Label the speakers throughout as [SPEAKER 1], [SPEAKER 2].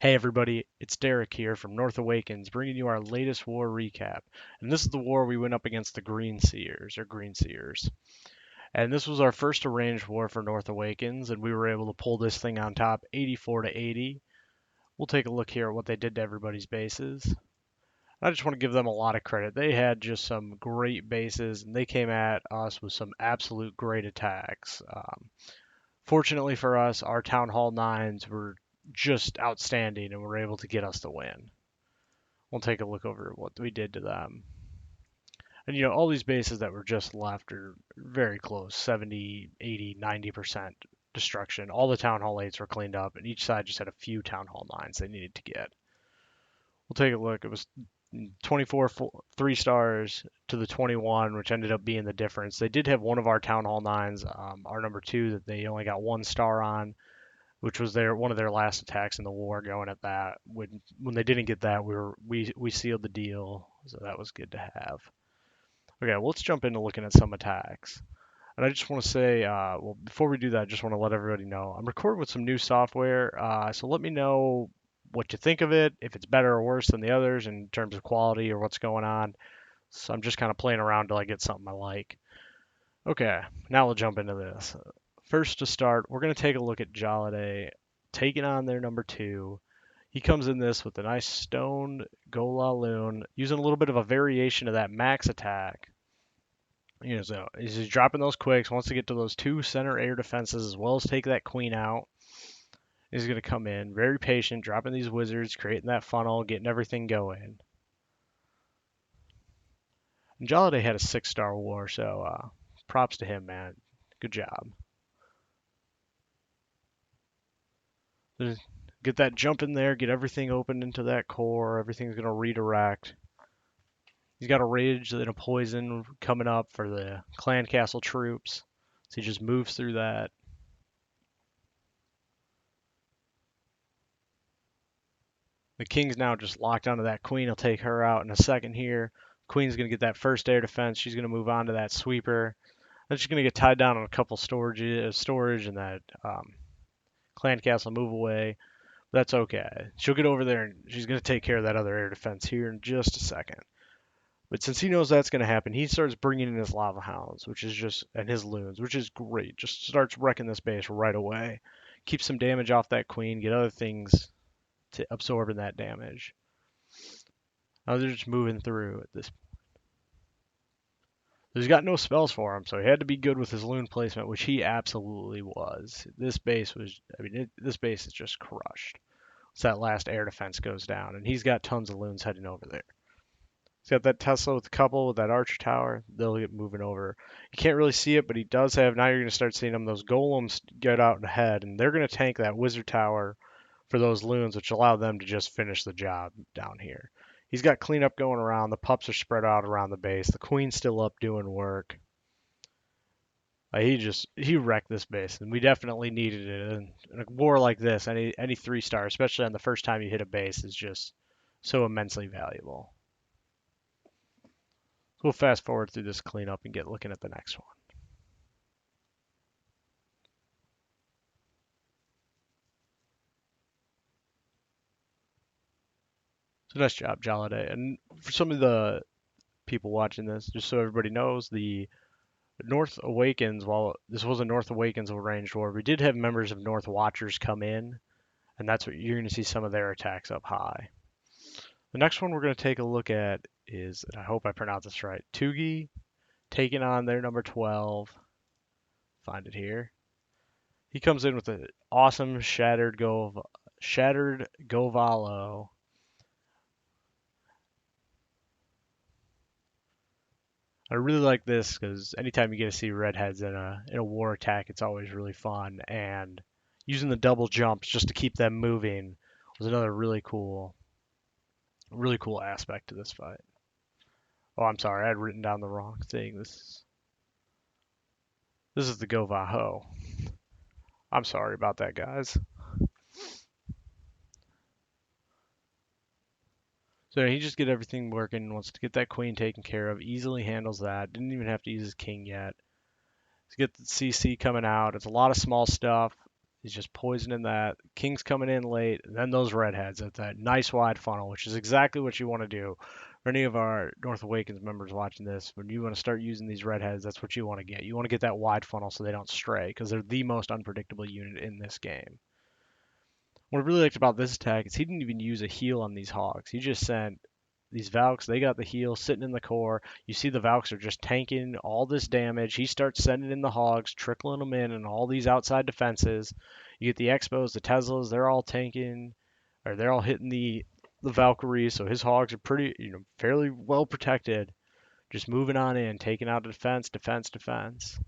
[SPEAKER 1] Hey everybody, it's Derek here from North Awakens, bringing you our latest war recap. And this is the war we went up against the Greenseers. And this was our first arranged war for North Awakens, and we were able to pull this thing on top 84 to 80. We'll take a look here at what they did to everybody's bases. I just want to give them a lot of credit. They had just some great bases, and they came at us with some absolute great attacks. Fortunately for us, our Town Hall 9s were just outstanding and were able to get us the win. We'll take a look over what we did to them. And all these bases that were just left are very close 70, 80, 90% destruction. All the Town Hall 8s were cleaned up, and each side just had a few Town Hall 9s they needed to get. We'll take a look. It was 24 3 stars to the 21, which ended up being the difference. They did have one of our Town Hall 9s, our number 2, that they only got 1 star on, which was one of their last attacks in the war, going at that. When they didn't get that, we sealed the deal, so that was good to have. Okay, well, let's jump into looking at some attacks. And I just want to say, well, before we do that, I just want to let everybody know I'm recording with some new software, so let me know what you think of it, if it's better or worse than the others in terms of quality or what's going on. So I'm just kind of playing around till I get something I like. Okay, now we'll jump into this. First to start, we're going to take a look at Jaladay taking on their number 2. He comes in this with a nice stoned Gola Loon, using a little bit of a variation of that max attack. So he's dropping those quicks, wants to get to those 2 center air defenses as well as take that queen out. He's going to come in very patient, dropping these wizards, creating that funnel, getting everything going. And Jaladay had a 6-star war, so props to him, man. Good job. Get that jump in there, get everything opened into that core. Everything's going to redirect. He's got a rage and a poison coming up for the clan castle troops. So he just moves through that. The king's now just locked onto that queen. He'll take her out in a second here. Queen's going to get that first air defense. She's going to move on to that sweeper. Then she's going to get tied down on a couple storage and that clan castle move away. That's okay. She'll get over there and she's going to take care of that other air defense here in just a second. But since he knows that's going to happen, he starts bringing in his lava hounds, and his loons, which is great. Just starts wrecking this base right away. Keep some damage off that queen, get other things to absorb in that damage. Now they're just moving through at this point. He's got no spells for him, so he had to be good with his loon placement, which he absolutely was. This base is just crushed. So that last air defense goes down, and he's got tons of loons heading over there. He's got that Tesla with the couple with that archer tower. They'll get moving over. You can't really see it, but he does have. Now you're going to start seeing them. Those golems get out ahead, and they're going to tank that wizard tower for those loons, which allow them to just finish the job down here. He's got cleanup going around. The pups are spread out around the base. The queen's still up doing work. He wrecked this base, and we definitely needed it. And in a war like this, any 3-star, especially on the first time you hit a base, is just so immensely valuable. We'll fast forward through this cleanup and get looking at the next one. So nice job, Jaladay. And for some of the people watching this, just so everybody knows, the North Awakens, while this was a North Awakens arranged war, we did have members of North Watchers come in, and that's what you're going to see some of their attacks up high. The next one we're going to take a look at is, and I hope I pronounce this right, Tugi taking on their number 12. Find it here. He comes in with an awesome Shattered Govalo. I really like this because anytime you get to see redheads in a war attack, it's always really fun. And using the double jumps just to keep them moving was another really cool aspect to this fight. Oh, I'm sorry, I had written down the wrong thing. This is the Govaho. I'm sorry about that, guys. So he just get everything working, wants to get that queen taken care of, easily handles that. Didn't even have to use his king yet. To get the CC coming out, it's a lot of small stuff. He's just poisoning that. King's coming in late, and then those redheads at that nice wide funnel, which is exactly what you want to do. For any of our North Awakens members watching this, when you want to start using these redheads, that's what you want to get. You want to get that wide funnel so they don't stray, because they're the most unpredictable unit in this game. What I really liked about this attack is he didn't even use a heal on these hogs. He just sent these Valks, they got the heal sitting in the core. You see the Valks are just tanking all this damage. He starts sending in the hogs, trickling them in, and all these outside defenses. You get the Expos, the Teslas, they're all tanking, or they're all hitting the Valkyries, so his hogs are pretty, fairly well protected. Just moving on in, taking out defense, defense, defense.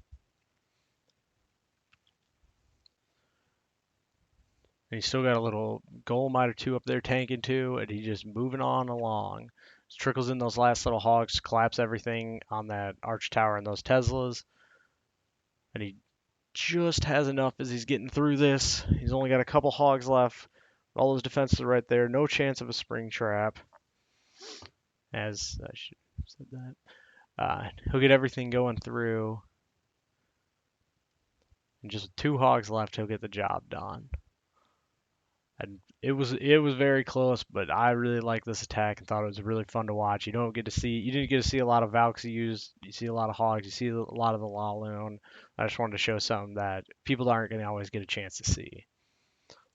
[SPEAKER 1] And he's still got a little Golemite or two up there tanking too, and he's just moving on along. Just trickles in those last little hogs, collapse everything on that arch tower and those Teslas. And he just has enough as he's getting through this. He's only got a couple hogs left. All those defenses are right there. No chance of a spring trap. As I should have said that. He'll get everything going through. And just with two hogs left, he'll get the job done. And it was very close, but I really liked this attack and thought it was really fun to watch. You didn't get to see a lot of Valks used. You see a lot of hogs. You see a lot of the Laloon. I just wanted to show something that people aren't going to always get a chance to see.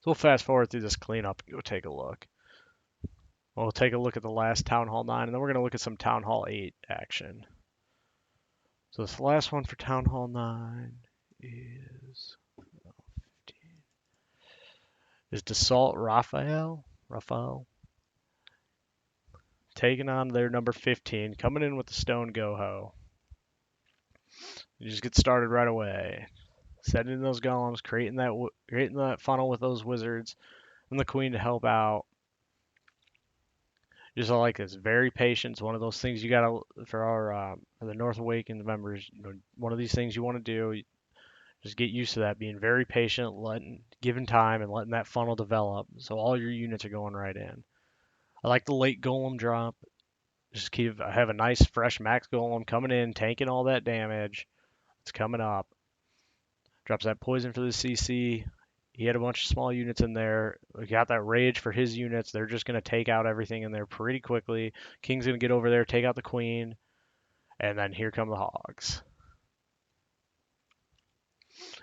[SPEAKER 1] So we'll fast forward through this cleanup and go take a look. We'll take a look at the last Town Hall 9, and then we're going to look at some Town Hall 8 action. So this last one for Town Hall 9 is Dassault Raphael, taking on their number 15, coming in with the Stone Go-Ho. You just get started right away. Setting in those golems, creating that funnel with those wizards, and the queen to help out. Just I like this. Very patient. It's one of those things you gotta for the North Awakens members. One of these things you want to do. Just get used to that. Being very patient, giving time, and letting that funnel develop. So all your units are going right in. I like the late golem drop. I have a nice fresh max golem coming in, tanking all that damage. It's coming up. Drops that poison for the CC. He had a bunch of small units in there. We got that rage for his units. They're just going to take out everything in there pretty quickly. King's going to get over there, take out the queen. And then here come the hogs.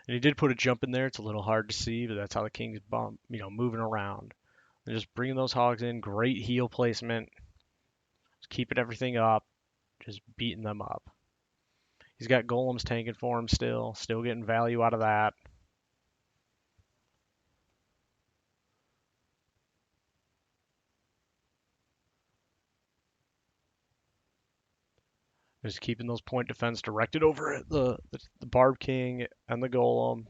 [SPEAKER 1] And he did put a jump in there. It's a little hard to see, but that's how the King's moving around. And just bringing those hogs in. Great heal placement. Just keeping everything up. Just beating them up. He's got golems tanking for him still. Still getting value out of that. Just keeping those point defense directed over at the Barb King and the Golem.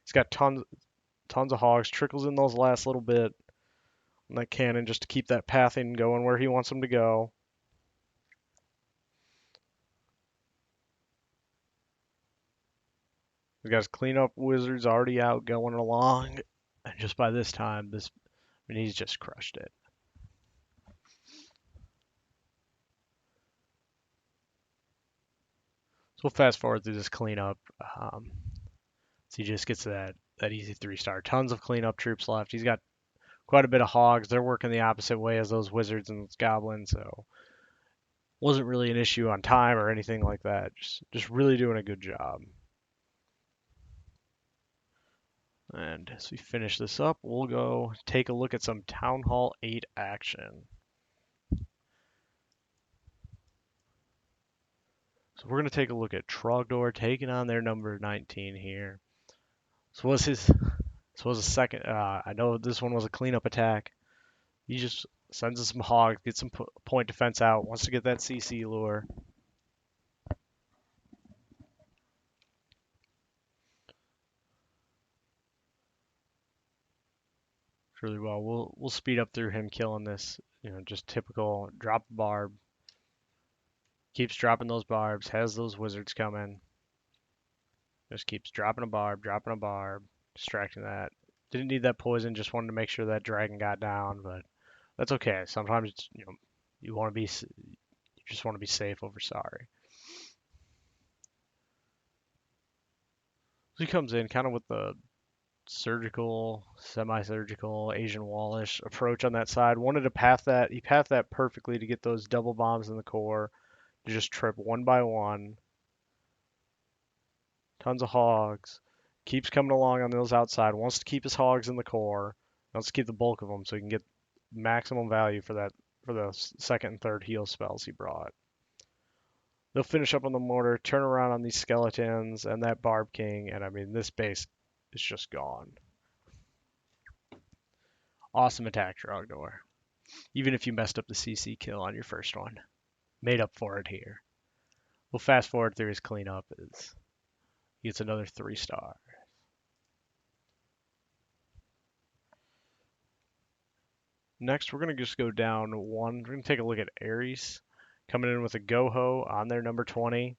[SPEAKER 1] He's got tons of hogs. Trickles in those last little bit on that cannon just to keep that pathing going where he wants them to go. He's got his cleanup wizards already out going along. And just by this time, he's just crushed it. So we'll fast forward through this cleanup. So he just gets that easy 3-star. Tons of cleanup troops left. He's got quite a bit of hogs. They're working the opposite way as those wizards and those goblins, so wasn't really an issue on time or anything like that. Just really doing a good job. And as we finish this up, we'll go take a look at some Town Hall 8 action. So we're going to take a look at Trogdor taking on their number 19 here. So was a second. I know this one was a cleanup attack. He just sends us some hogs, gets some point defense out, wants to get that CC lure. Really well. We'll speed up through him killing this. Just typical drop barb. Keeps dropping those barbs, has those wizards coming. Just keeps dropping a barb, distracting that. Didn't need that poison, just wanted to make sure that dragon got down, but that's okay. Sometimes you just want to be safe over sorry. So he comes in kind of with the surgical, semi-surgical, Asian wallish approach on that side. Wanted to path that. He pathed that perfectly to get those double bombs in the core to just trip one by one. Tons of hogs. Keeps coming along on those outside. Wants to keep his hogs in the core. Wants to keep the bulk of them so he can get maximum value for that for the second and third heal spells he brought. They'll finish up on the mortar, turn around on these skeletons and that Barb King, and I mean this base is just gone. Awesome attack, Trogdor. Even if you messed up the CC kill on your first one. Made up for it here. We'll fast forward through his cleanup as he gets another 3-star. Next, we're going to just go down one. We're going to take a look at Ares coming in with a Go-Ho on their number 20.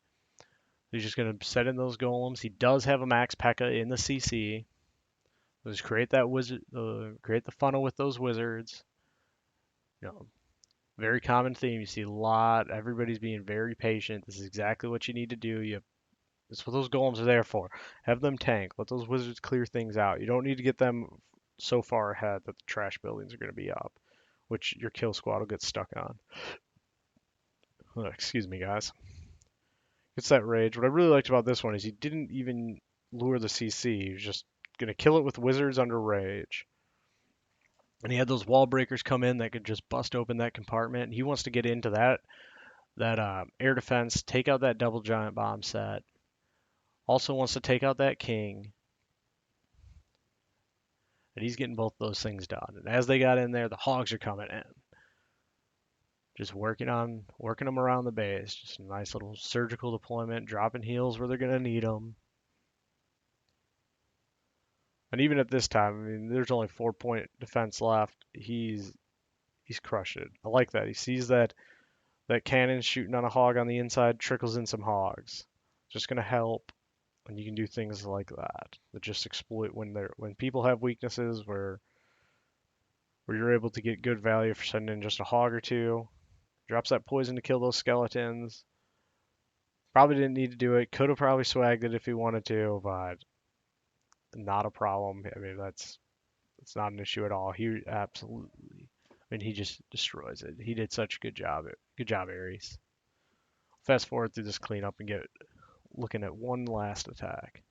[SPEAKER 1] He's just going to set in those golems. He does have a max P.E.K.K.A in the CC. Just create that wizard, create the funnel with those wizards. You know, very common theme. You see a lot. Everybody's being very patient. This is exactly what you need to do. That's what those golems are there for. Have them tank. Let those wizards clear things out. You don't need to get them so far ahead that the trash buildings are going to be up, which your kill squad will get stuck on. Excuse me, guys. It's that rage. What I really liked about this one is he didn't even lure the CC. He was just going to kill it with wizards under rage. And he had those wall breakers come in that could just bust open that compartment. And he wants to get into that air defense, take out that double giant bomb set. Also wants to take out that king. And he's getting both those things done. And as they got in there, the hogs are coming in. Just working them around the base. Just a nice little surgical deployment, dropping heals where they're going to need them. And even at this time, I mean, there's only 4-point defense left. He's crushed it. I like that. He sees that cannon shooting on a hog on the inside, trickles in some hogs. Just going to help. And you can do things like that just exploit when people have weaknesses where you're able to get good value for sending in just a hog or two. Drops that poison to kill those skeletons. Probably didn't need to do it. Could have probably swagged it if he wanted to, but not a problem. I mean, it's not an issue at all. He absolutely, I mean, he just destroys it. He did such a good job. Good job, Ares. Fast forward through this cleanup and get looking at one last attack.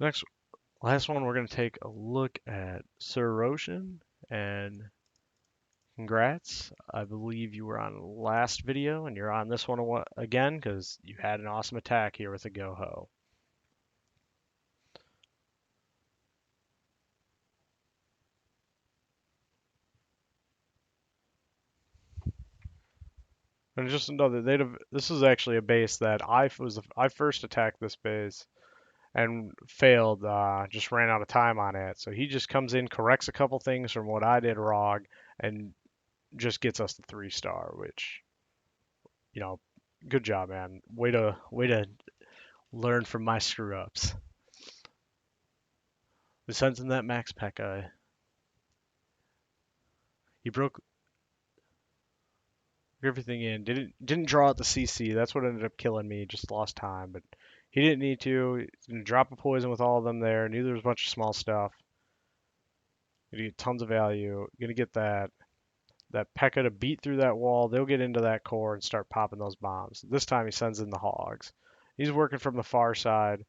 [SPEAKER 1] Last one, we're going to take a look at Sir Roshan, and congrats. I believe you were on the last video, and you're on this one again because you had an awesome attack here with a Go-Ho. And just another, this is actually a base that I first attacked this base and failed, just ran out of time on it. So he just comes in, corrects a couple things from what I did wrong, and just gets us the 3-star, which, good job, man. Way to learn from my screw ups. The sends in that max P.E.K.K.A. He broke everything in. Didn't draw out the CC. That's what ended up killing me. Just lost time, but he didn't need to. He's gonna drop a poison with all of them there. Knew there was a bunch of small stuff. Gonna get tons of value. Gonna get that P.E.K.K.A to beat through that wall. They'll get into that core and start popping those bombs. This time he sends in the hogs. He's working from the far side.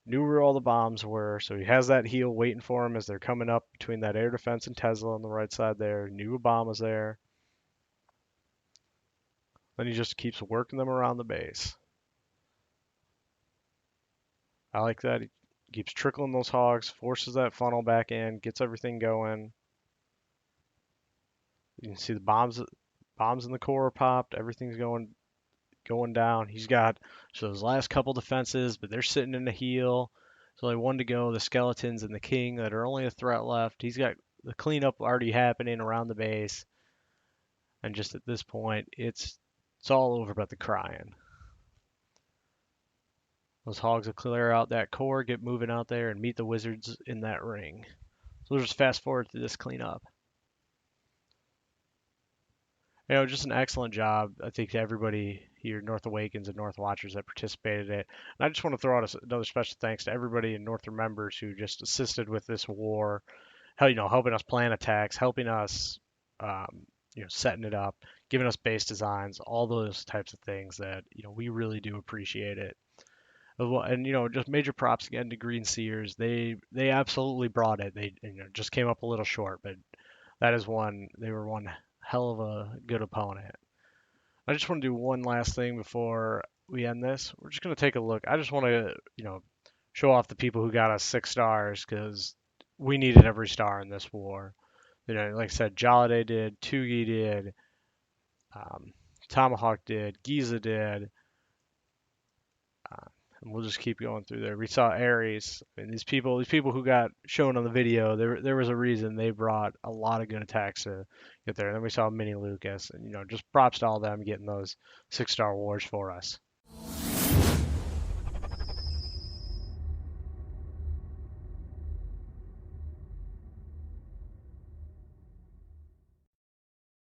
[SPEAKER 1] Knew where all the bombs were, so he has that heal waiting for him as they're coming up between that air defense and Tesla on the right side there. Knew a bomb was there. Then he just keeps working them around the base. I like that. He keeps trickling those hogs, forces that funnel back in, gets everything going. You can see the bombs in the core are popped. Everything's going down. He's got those last couple defenses, but they're sitting in the heal. There's only one to go. The skeletons and the king that are only a threat left. He's got the cleanup already happening around the base. And just at this point, it's all over but the crying. Those hogs will clear out that core, get moving out there, and meet the wizards in that ring. So we'll just fast forward through this cleanup. Just an excellent job. I think to everybody here, North Awakens and North Watchers that participated in it. And I just want to throw out another special thanks to everybody in North members who just assisted with this war, helping us plan attacks, helping us, setting it up, giving us base designs, all those types of things that, we really do appreciate it. And just major props again to Greenseers. They absolutely brought it. They just came up a little short, but that is one. They were one hell of a good opponent. I just want to do one last thing before we end this. We're just going to take a look. I just want to, show off the people who got us 6 stars because we needed every star in this war. Like I said, Jolliday did, Tugi did, um, Tomahawk did, Giza did, uh, and we'll just keep going through there. We saw Ares. I mean, these people who got shown on the video, there was a reason they brought a lot of good attacks to get there. And then we saw Mini Lucas, and just props to all them getting those 6-star wars for us.